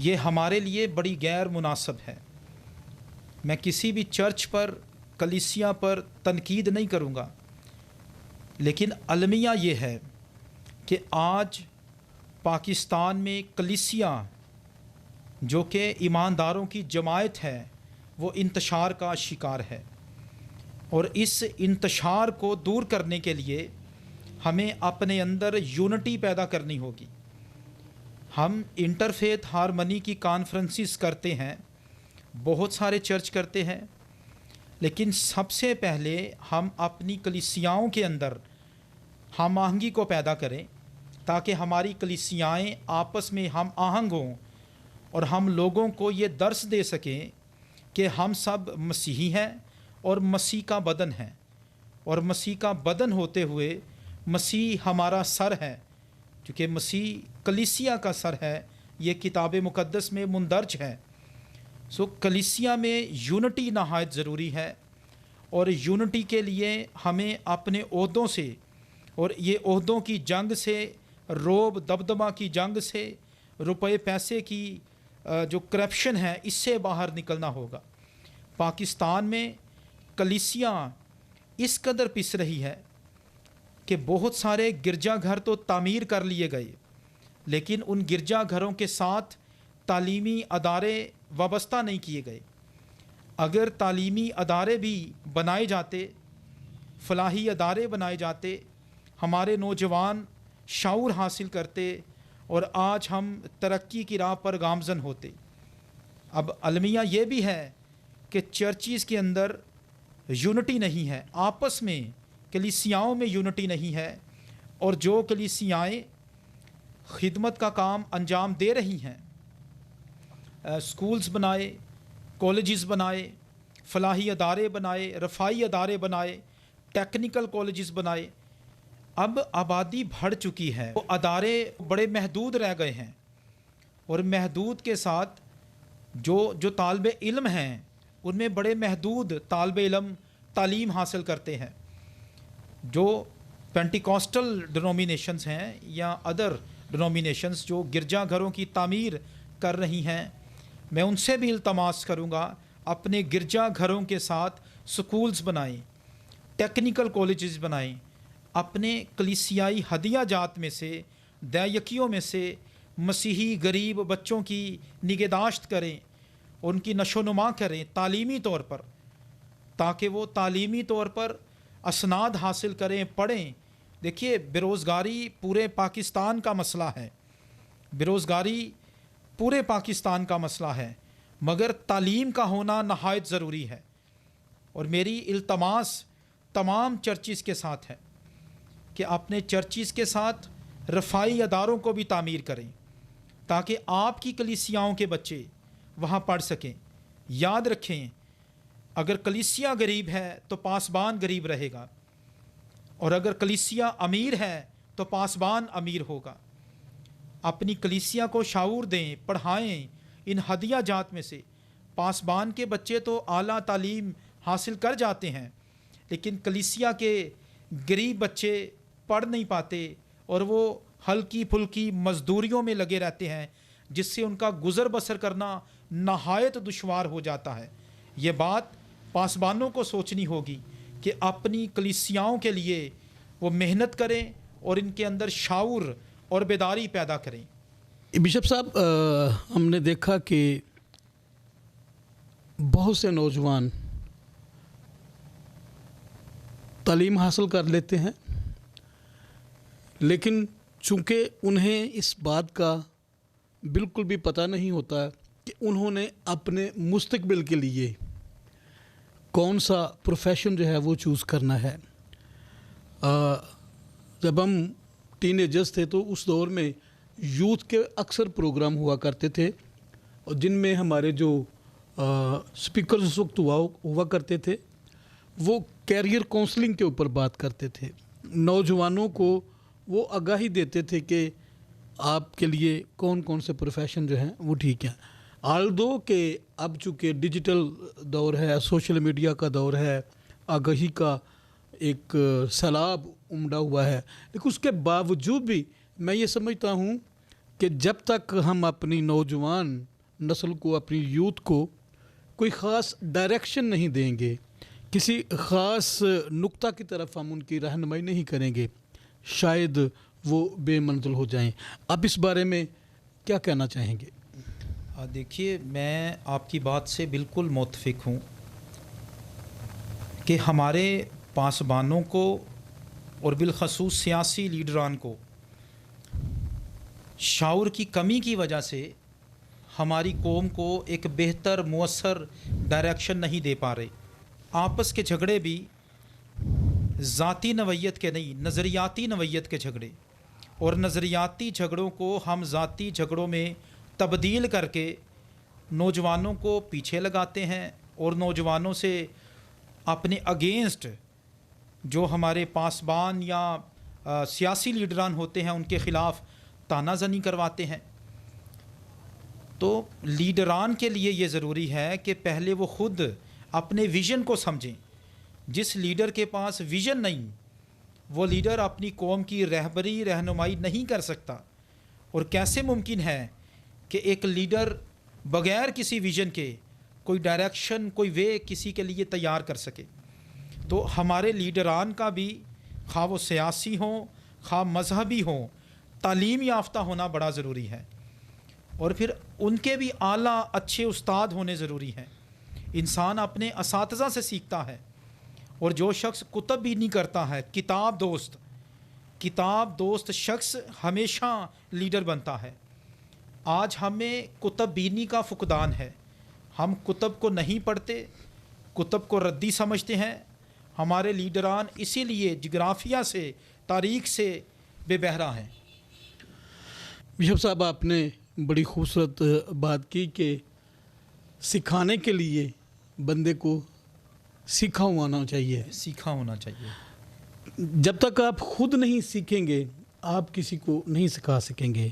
یہ ہمارے لیے بڑی غیر مناسب ہے۔ میں کسی بھی چرچ پر، کلیسیا پر تنقید نہیں کروں گا، لیکن المیہ یہ ہے کہ آج پاکستان میں کلیسیا جو کہ ایمانداروں کی جماعت ہے وہ انتشار کا شکار ہے، اور اس انتشار کو دور کرنے کے لیے ہمیں اپنے اندر یونٹی پیدا کرنی ہوگی۔ ہم انٹرفیتھ ہارمنی کی کانفرنسز کرتے ہیں، بہت سارے چرچ کرتے ہیں، لیکن سب سے پہلے ہم اپنی کلیسیاؤں کے اندر ہم آہنگی کو پیدا کریں تاکہ ہماری کلیسیائیں آپس میں ہم آہنگ ہوں اور ہم لوگوں کو یہ درس دے سکیں کہ ہم سب مسیحی ہیں اور مسیح کا بدن ہیں، اور مسیح کا بدن ہوتے ہوئے مسیح ہمارا سر ہے، کیونکہ مسیح کلیسیا کا سر ہے، یہ کتاب مقدس میں مندرج ہے۔ کلیسیا میں یونٹی نہایت ضروری ہے، اور یونٹی کے لیے ہمیں اپنے عہدوں سے اور یہ عہدوں کی جنگ سے، روب دبدبہ کی جنگ سے، روپے پیسے کی جو کرپشن ہے اس سے باہر نکلنا ہوگا۔ پاکستان میں کلیسیا اس قدر پس رہی ہے کہ بہت سارے گرجا گھر تو تعمیر کر لیے گئے، لیکن ان گرجا گھروں کے ساتھ تعلیمی ادارے وابستہ نہیں کیے گئے۔ اگر تعلیمی ادارے بھی بنائے جاتے، فلاحی ادارے بنائے جاتے، ہمارے نوجوان شعور حاصل کرتے اور آج ہم ترقی کی راہ پر گامزن ہوتے۔ اب المیہ یہ بھی ہے کہ چرچز کے اندر یونٹی نہیں ہے، آپس میں کلیسیاؤں میں یونٹی نہیں ہے، اور جو کلیسیائیں خدمت کا کام انجام دے رہی ہیں، سکولز بنائے، کالجز بنائے، فلاحی ادارے بنائے، رفاہی ادارے بنائے، ٹیکنیکل کالجز بنائے، اب آبادی بڑھ چکی ہے، وہ ادارے بڑے محدود رہ گئے ہیں، اور محدود کے ساتھ جو طالب علم ہیں ان میں بڑے محدود طالب علم تعلیم حاصل کرتے ہیں۔ جو پینٹیکوسٹل ڈینومینیشنز ہیں یا ادر ڈینومینیشنز جو گرجا گھروں کی تعمیر کر رہی ہیں، میں ان سے بھی التماس کروں گا اپنے گرجا گھروں کے ساتھ سکولز بنائیں، ٹیکنیکل کالجز بنائیں، اپنے کلیسیائی ہدیہ جات میں سے، دیکیوں میں سے مسیحی غریب بچوں کی نگہداشت کریں، ان کی نشو و نما کریں تعلیمی طور پر، تاکہ وہ تعلیمی طور پر اسناد حاصل کریں، پڑھیں۔ دیکھیے، بیروزگاری پورے پاکستان کا مسئلہ ہے، بیروزگاری پورے پاکستان کا مسئلہ ہے، مگر تعلیم کا ہونا نہایت ضروری ہے، اور میری التماس تمام چرچز کے ساتھ ہے کہ اپنے چرچز کے ساتھ رفاہی اداروں کو بھی تعمیر کریں تاکہ آپ کی کلیسیاؤں کے بچے وہاں پڑھ سکیں۔ یاد رکھیں، اگر کلیسیا غریب ہے تو پاسبان غریب رہے گا، اور اگر کلیسیا امیر ہے تو پاسبان امیر ہوگا۔ اپنی کلیسیا کو شعور دیں، پڑھائیں، ان ہدیہ جات میں سے پاسبان کے بچے تو اعلیٰ تعلیم حاصل کر جاتے ہیں، لیکن کلیسیا کے غریب بچے پڑھ نہیں پاتے، اور وہ ہلکی پھلکی مزدوریوں میں لگے رہتے ہیں، جس سے ان کا گزر بسر کرنا نہایت دشوار ہو جاتا ہے۔ یہ بات پاسبانوں کو سوچنی ہوگی کہ اپنی کلیسیاؤں کے لیے وہ محنت کریں اور ان کے اندر شعور اور بیداری پیدا کریں۔ بشپ صاحب، ہم نے دیکھا کہ بہت سے نوجوان تعلیم حاصل کر لیتے ہیں، لیکن چونکہ انہیں اس بات کا بالکل بھی پتہ نہیں ہوتا کہ انہوں نے اپنے مستقبل کے لیے کون سا پروفیشن جو ہے وہ چوز کرنا ہے۔ جب ہم ٹین ایجرز تھے تو اس دور میں یوتھ کے اکثر پروگرام ہوا کرتے تھے، اور جن میں ہمارے جو اسپیکرز اس وقت ہوا کرتے تھے وہ کیریئر کونسلنگ کے اوپر بات کرتے تھے، نوجوانوں کو وہ آگاہی دیتے تھے کہ آپ کے لیے کون کون سے پروفیشن جو ہیں وہ ٹھیک ہیں۔ آلدو کہ اب چونکہ ڈیجیٹل دور ہے، سوشل میڈیا کا دور ہے، آگاہی کا ایک سیلاب امڈا ہوا ہے، لیکن اس کے باوجود بھی میں یہ سمجھتا ہوں کہ جب تک ہم اپنی نوجوان نسل کو, اپنی یوتھ کو کوئی خاص ڈائریکشن نہیں دیں گے, کسی خاص نقطہ کی طرف ہم ان کی رہنمائی نہیں کریں گے, شاید وہ بے منزل ہو جائیں. آپ اس بارے میں کیا کہنا چاہیں گے؟ دیکھیے, میں آپ کی بات سے بالکل متفق ہوں کہ ہمارے پاسبانوں کو اور بالخصوص سیاسی لیڈران کو شعور کی کمی کی وجہ سے ہماری قوم کو ایک بہتر مؤثر ڈائریکشن نہیں دے پا رہے. آپس کے جھگڑے بھی ذاتی نوعیت کے نہیں, نظریاتی نوعیت کے جھگڑے, اور نظریاتی جھگڑوں کو ہم ذاتی جھگڑوں میں تبدیل کر کے نوجوانوں کو پیچھے لگاتے ہیں اور نوجوانوں سے اپنے اگینسٹ جو ہمارے پاسبان یا سیاسی لیڈران ہوتے ہیں ان کے خلاف تانا زنی کرواتے ہیں. تو لیڈران کے لیے یہ ضروری ہے کہ پہلے وہ خود اپنے ویژن کو سمجھیں. جس لیڈر کے پاس ویژن نہیں, وہ لیڈر اپنی قوم کی رہبری رہنمائی نہیں کر سکتا. اور کیسے ممکن ہے کہ ایک لیڈر بغیر کسی ویژن کے کوئی ڈائریکشن, کوئی وے کسی کے لیے تیار کر سکے؟ تو ہمارے لیڈران کا بھی, خواہ وہ سیاسی ہوں خواہ مذہبی ہوں, تعلیم یافتہ ہونا بڑا ضروری ہے. اور پھر ان کے بھی اعلیٰ اچھے استاد ہونے ضروری ہیں. انسان اپنے اساتذہ سے سیکھتا ہے, اور جو شخص کتب بینی کرتا ہے, کتاب دوست شخص ہمیشہ لیڈر بنتا ہے. آج ہمیں کتب بینی کا فقدان ہے. ہم کتب کو نہیں پڑھتے, کتب کو ردی سمجھتے ہیں. ہمارے لیڈران اسی لیے جغرافیہ سے, تاریخ سے بے بہرا ہیں. بشپ صاحب, آپ نے بڑی خوبصورت بات کی کہ سکھانے کے لیے بندے کو سیکھا ہونا چاہیے. جب تک آپ خود نہیں سیکھیں گے آپ کسی کو نہیں سکھا سکیں گے.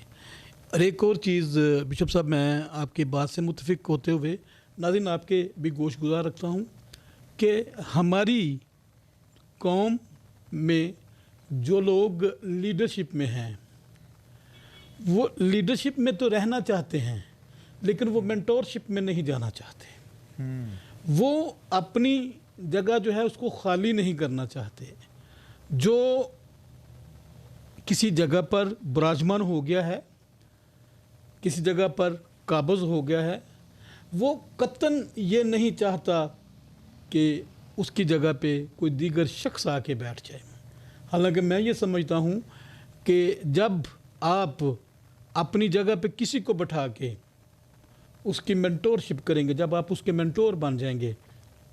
اور ایک اور چیز بشپ صاحب, میں آپ کی بات سے متفق ہوتے ہوئے ناظرین آپ کے بھی گوش گزار رکھتا ہوں کہ ہماری قوم میں جو لوگ لیڈرشپ میں ہیں وہ لیڈرشپ میں تو رہنا چاہتے ہیں لیکن وہ مینٹورشپ میں نہیں جانا چاہتے. وہ اپنی جگہ جو ہے اس کو خالی نہیں کرنا چاہتے. جو کسی جگہ پر براجمان ہو گیا ہے, کسی جگہ پر قابض ہو گیا ہے, وہ قطعاً یہ نہیں چاہتا کہ اس کی جگہ پہ کوئی دیگر شخص آ کے بیٹھ جائے. حالانکہ میں یہ سمجھتا ہوں کہ جب آپ اپنی جگہ پہ کسی کو بٹھا کے اس کی مینٹورشپ کریں گے, جب آپ اس کے مینٹور بن جائیں گے,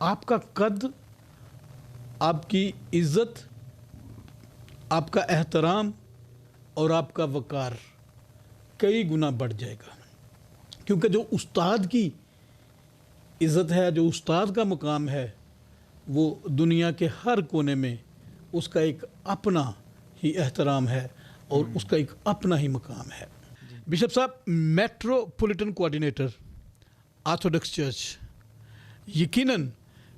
آپ کا قد, آپ کی عزت, آپ کا احترام اور آپ کا وقار کئی گنا بڑھ جائے گا. کیونکہ جو استاد کی عزت ہے, جو استاد کا مقام ہے, وہ دنیا کے ہر کونے میں اس کا ایک اپنا ہی احترام ہے اور اس کا ایک اپنا ہی مقام ہے. بشپ صاحب, میٹروپولیٹن کوآرڈینیٹر آرتھوڈکس چرچ, یقیناً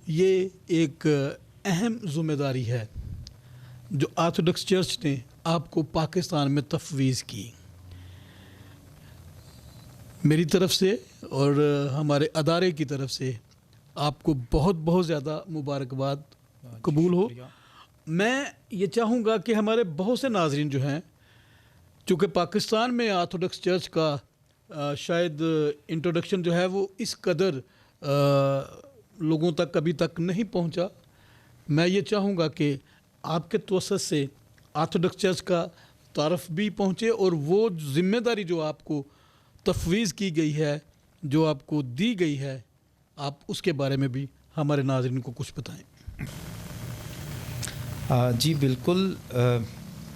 یہ ایک اہم ذمہ داری ہے جو آرتھوڈکس چرچ نے آپ کو پاکستان میں تفویض کی. میری طرف سے اور ہمارے ادارے کی طرف سے آپ کو بہت بہت زیادہ مبارکباد قبول ہو. میں یہ چاہوں گا کہ ہمارے بہت سے ناظرین جو ہیں, چونکہ پاکستان میں آرتھوڈکس چرچ کا شاید انٹروڈکشن جو ہے وہ اس قدر لوگوں تک ابھی تک نہیں پہنچا, میں یہ چاہوں گا کہ آپ کے توسط سے آرتھوڈکس چرچ کا تعارف بھی پہنچے اور وہ ذمہ داری جو آپ کو تفویض کی گئی ہے, جو آپ کو دی گئی ہے, آپ اس کے بارے میں بھی ہمارے ناظرین کو کچھ بتائیں. جی بالکل,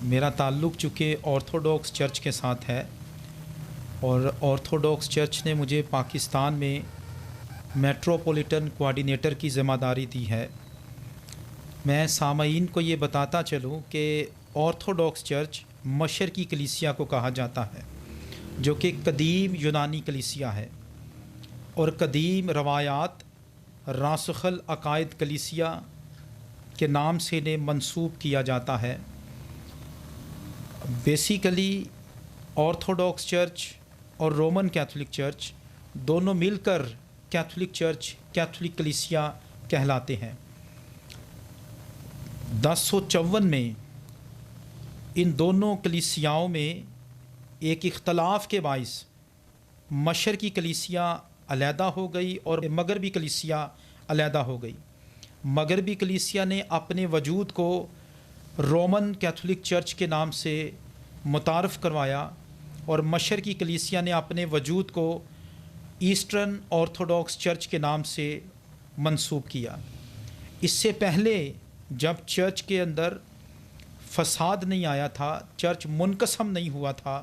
میرا تعلق چونکہ آرتھوڈاکس چرچ کے ساتھ ہے اور آرتھوڈاکس چرچ نے مجھے پاکستان میں میٹروپولیٹن کوآرڈینیٹر کی ذمہ داری دی ہے. میں سامعین کو یہ بتاتا چلوں کہ آرتھوڈاکس چرچ مشرقی کلیسیا کو کہا جاتا ہے, جو کہ قدیم یونانی کلیسیا ہے اور قدیم روایات راسخ العقائد کلیسیا کے نام سے انہیں منسوب کیا جاتا ہے. بیسیکلی آرتھوڈاکس چرچ اور رومن کیتھولک چرچ دونوں مل کر کیتھولک چرچ، کیتھولک کلیسیا کہلاتے ہیں۔ 1054 میں ان دونوں کلیسیاؤں میں ایک اختلاف کے باعث مشرقی کلیسیا علیحدہ ہو گئی اور مغربی کلیسیا علیحدہ ہو گئی۔ مغربی کلیسیا نے اپنے وجود کو رومن کیتھولک چرچ کے نام سے متعارف کروایا اور مشرقی کلیسیا نے اپنے وجود کو ایسٹرن آرتھوڈاکس چرچ کے نام سے منسوب کیا۔ اس سے پہلے جب چرچ کے اندر فساد نہیں آیا تھا، چرچ منقسم نہیں ہوا تھا،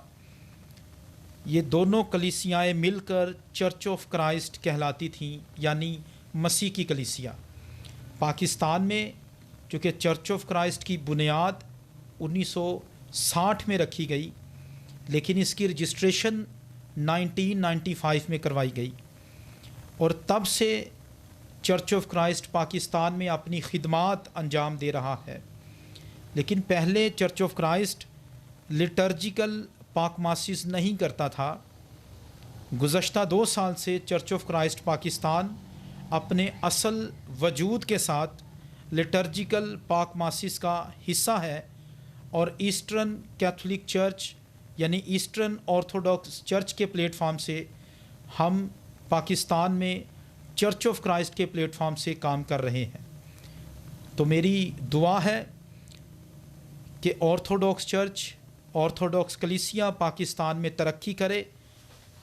یہ دونوں کلیسیائیں مل کر چرچ آف کرائسٹ کہلاتی تھیں، یعنی مسیح کی کلیسیا۔ پاکستان میں چونکہ چرچ آف کرائسٹ کی بنیاد 1960 میں رکھی گئی، لیکن اس کی رجسٹریشن 1995 میں کروائی گئی، اور تب سے چرچ آف کرائسٹ پاکستان میں اپنی خدمات انجام دے رہا ہے۔ لیکن پہلے چرچ آف کرائسٹ لٹرجیکل پاک ماسز نہیں کرتا تھا۔ گزشتہ 2 سال سے چرچ آف کرائسٹ پاکستان اپنے اصل وجود کے ساتھ لٹرجیکل پاک ماسز کا حصہ ہے، اور ایسٹرن کیتھولک چرچ یعنی ایسٹرن آرتھوڈاکس چرچ کے پلیٹ فارم سے ہم پاکستان میں چرچ آف کرائسٹ کے پلیٹ فارم سے کام کر رہے ہیں۔ تو میری دعا ہے کہ آرتھوڈاکس چرچ، آرتھوڈاکس کلیسیا پاکستان میں ترقی کرے،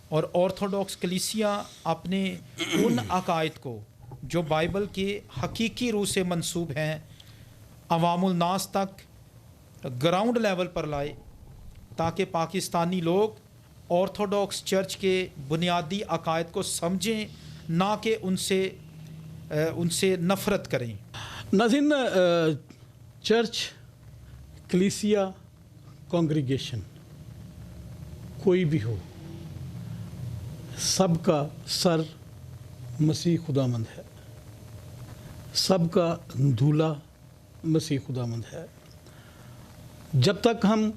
اور آرتھوڈاکس کلیسیا اپنے ان عقائد کو جو بائبل کے حقیقی روح سے منسوب ہیں عوام الناس تک گراؤنڈ لیول پر لائے، تاکہ پاکستانی لوگ آرتھوڈاکس چرچ کے بنیادی عقائد کو سمجھیں، نہ کہ ان سے نفرت کریں۔ ناظرین، چرچ، کلیسیا، کانگریگیشن کوئی بھی ہو، سب کا سر مسیح خداوند ہے، سب کا دھولا مسیح خداوند ہے۔ جب تک ہم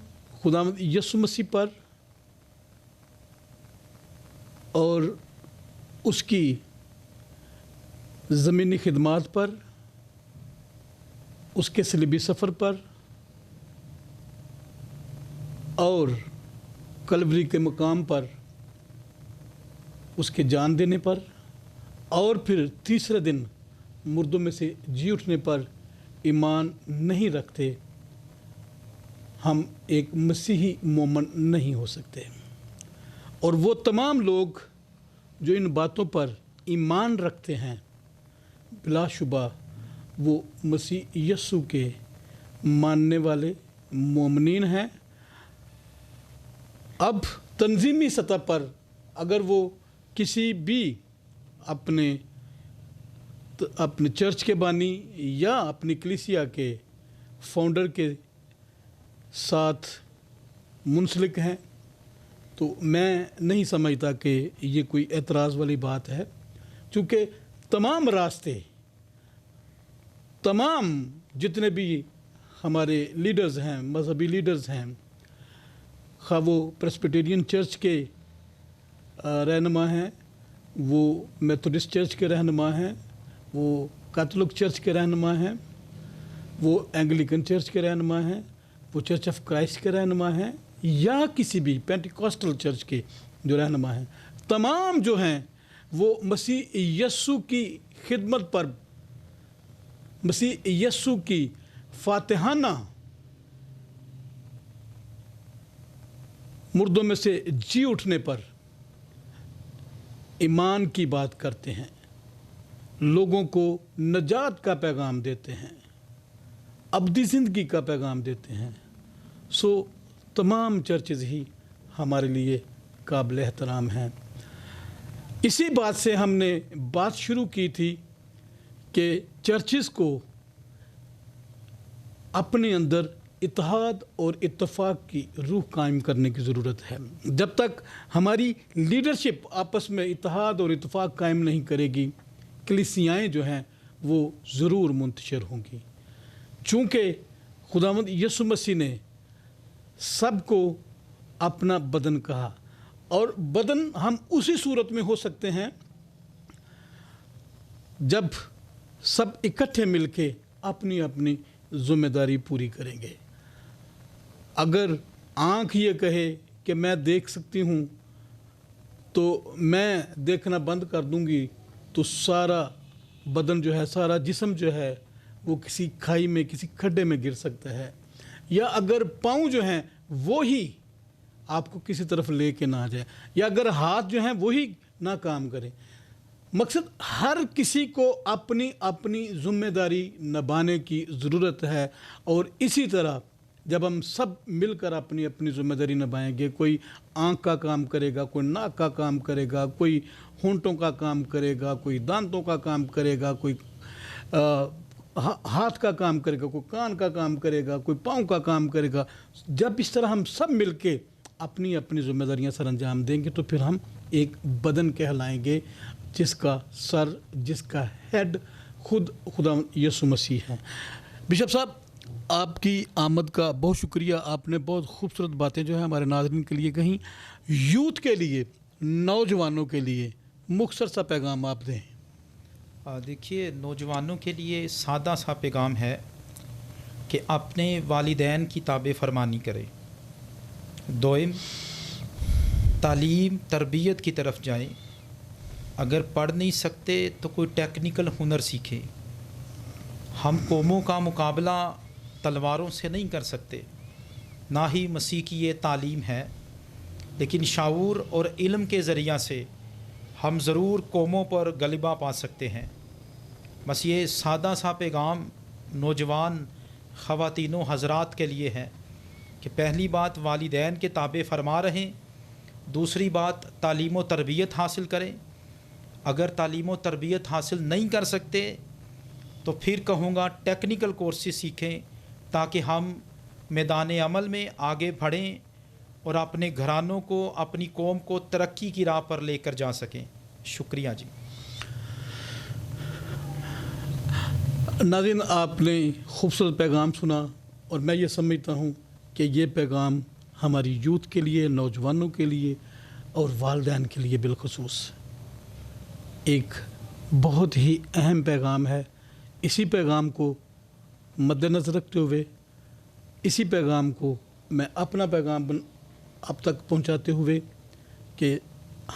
خداوند یسوع مسیح پر اور اس کی زمینی خدمات پر، اس کے صلیبی سفر پر اور کلوری کے مقام پر اس کے جان دینے پر، اور پھر تیسرے دن مردوں میں سے جی اٹھنے پر ایمان نہیں رکھتے، ہم ایک مسیحی مومن نہیں ہو سکتے۔ اور وہ تمام لوگ جو ان باتوں پر ایمان رکھتے ہیں، بلا شبہ وہ مسیح یسوع کے ماننے والے مومنین ہیں۔ اب تنظیمی سطح پر اگر وہ کسی بھی اپنے چرچ کے بانی یا اپنی کلیسیا کے فاؤنڈر کے ساتھ منسلک ہیں، تو میں نہیں سمجھتا کہ یہ کوئی اعتراض والی بات ہے، چونکہ تمام راستے، تمام جتنے بھی ہمارے لیڈرز ہیں، مذہبی لیڈرز ہیں، خواہ وہ پریسبیٹیرین چرچ کے رہنما ہیں، وہ میتھوڈسٹ چرچ کے رہنما ہیں، وہ کیتھولک چرچ کے رہنما ہیں، وہ اینگلیکن چرچ کے رہنما ہیں، وہ چرچ آف کرائسٹ کے رہنما ہیں، یا کسی بھی پینٹیکوسٹل چرچ کے جو رہنما ہیں، تمام جو ہیں وہ مسیح یسوع کی خدمت پر، مسیح یسوع کی فاتحانہ مردوں میں سے جی اٹھنے پر ایمان کی بات کرتے ہیں، لوگوں کو نجات کا پیغام دیتے ہیں، ابدی زندگی کا پیغام دیتے ہیں۔ سو تمام چرچز ہی ہمارے لیے قابل احترام ہیں۔ اسی بات سے ہم نے بات شروع کی تھی کہ چرچز کو اپنے اندر اتحاد اور اتفاق کی روح قائم کرنے کی ضرورت ہے۔ جب تک ہماری لیڈرشپ آپس میں اتحاد اور اتفاق قائم نہیں کرے گی، کلیسیائیں جو ہیں وہ ضرور منتشر ہوں گی، چونکہ خداوند یسوع مسیح نے سب کو اپنا بدن کہا، اور بدن ہم اسی صورت میں ہو سکتے ہیں جب سب اکٹھے مل کے اپنی اپنی ذمہ داری پوری کریں گے. اگر آنکھ یہ کہے کہ میں دیکھ سکتی ہوں تو میں دیکھنا بند کر دوں گی تو سارا بدن جو ہے, سارا جسم جو ہے وہ کسی کھائی میں, کسی کھڈے میں گر سکتا ہے. یا اگر پاؤں جو ہیں وہی آپ کو کسی طرف لے کے نہ آ جائے, یا اگر ہاتھ جو ہیں وہی نہ کام کریں. مقصد ہر کسی کو اپنی اپنی ذمہ داری نبھانے کی ضرورت ہے. اور اسی طرح جب ہم سب مل کر اپنی اپنی ذمہ داری نبھائیں گے, کوئی آنکھ کا کام کرے گا, کوئی ناک کا کام کرے گا, کوئی ہونٹوں کا کام کرے گا, کوئی دانتوں کا کام کرے گا, کوئی ہاتھ کا کام کرے گا, کوئی کان کا کام کرے گا, کوئی پاؤں کا کام کرے گا. جب اس طرح ہم سب مل کے اپنی اپنی ذمہ داریاں سر انجام دیں گے تو پھر ہم ایک بدن کہلائیں گے جس کا سر, جس کا ہیڈ خود خدا یسوع مسیح ہے. بشپ صاحب, آپ کی آمد کا بہت شکریہ. آپ نے بہت خوبصورت باتیں جو ہیں ہمارے ناظرین کے لیے کہیں. یوتھ کے لیے, نوجوانوں کے لیے مختصر سا پیغام آپ دیں. دیکھیے, نوجوانوں کے لیے سادہ سا پیغام ہے کہ اپنے والدین کی تابع فرمانی کریں. دوئم, تعلیم تربیت کی طرف جائیں. اگر پڑھ نہیں سکتے تو کوئی ٹیکنیکل ہنر سیکھیں. ہم قوموں کا مقابلہ تلواروں سے نہیں کر سکتے, نہ ہی مسیح کی یہ تعلیم ہے, لیکن شعور اور علم کے ذریعہ سے ہم ضرور قوموں پر غلبہ پا سکتے ہیں. بس یہ سادہ سا پیغام نوجوان خواتین و حضرات کے لیے ہے کہ پہلی بات والدین کے تابع فرما رہیں, دوسری بات تعلیم و تربیت حاصل کریں. اگر تعلیم و تربیت حاصل نہیں کر سکتے تو پھر کہوں گا ٹیکنیکل کورسز سیکھیں تاکہ ہم میدان عمل میں آگے بڑھیں اور اپنے گھرانوں کو, اپنی قوم کو ترقی کی راہ پر لے کر جا سکیں. شکریہ جی. ناظرین, آپ نے خوبصورت پیغام سنا اور میں یہ سمجھتا ہوں کہ یہ پیغام ہماری یوتھ کے لیے, نوجوانوں کے لیے اور والدین کے لیے بالخصوص ایک بہت ہی اہم پیغام ہے. اسی پیغام کو مد نظر رکھتے ہوئے, اسی پیغام کو میں اپنا پیغام اب تک پہنچاتے ہوئے کہ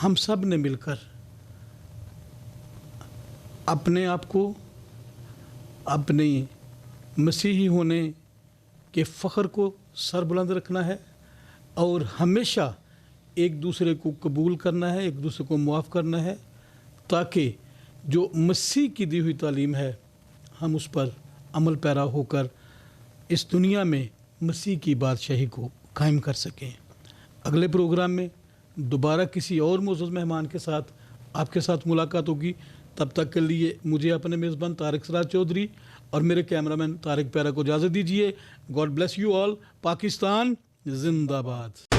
ہم سب نے مل کر اپنے آپ کو اپنے مسیحی ہونے کے فخر کو سر بلند رکھنا ہے اور ہمیشہ ایک دوسرے کو قبول کرنا ہے, ایک دوسرے کو معاف کرنا ہے, تاکہ جو مسیح کی دی ہوئی تعلیم ہے ہم اس پر عمل پیرا ہو کر اس دنیا میں مسیح کی بادشاہی کو قائم کر سکیں. اگلے پروگرام میں دوبارہ کسی اور معزز مہمان کے ساتھ آپ کے ساتھ ملاقات ہوگی. تب تک کے لیے مجھے اپنے میزبان طارق سراج چودھری اور میرے کیمرامین طارق پیرا کو اجازت دیجیے. God bless you all. Pakistan زندہ باد.